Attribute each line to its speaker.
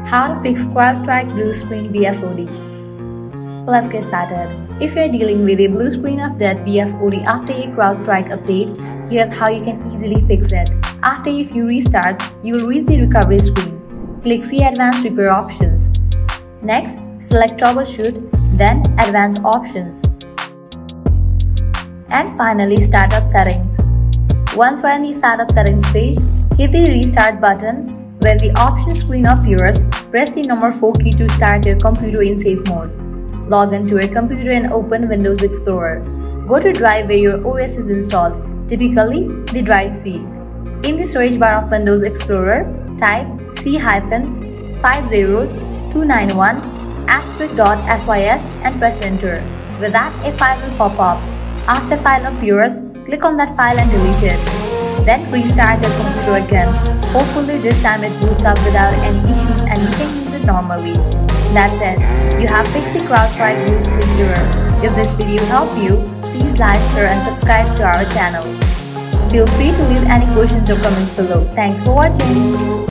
Speaker 1: How to fix Crowdstrike blue screen BSOD. Let's get started. If you're dealing with a blue screen of dead BSOD after a Crowdstrike update, here's how you can easily fix it. After a few restarts, you'll reach the recovery screen. Click See Advanced Repair Options. Next, select Troubleshoot, then Advanced Options. And finally, Startup Settings. Once we're in the Startup Settings page, hit the Restart button. When the options screen appears, press the number 4 key to start your computer in safe mode. Log into your computer and open Windows Explorer. Go to drive where your OS is installed, typically the drive C. In the storage bar of Windows Explorer, type C-50291*.sys and press enter. With that, a file will pop up. After file appears, click on that file and delete it. Then restart your computer again. Hopefully this time it boots up without any issues and you can use it normally. That's it. You have fixed the Crowdstrike blue screen error. If this video helped you, please like, share and subscribe to our channel. Feel free to leave any questions or comments below. Thanks for watching.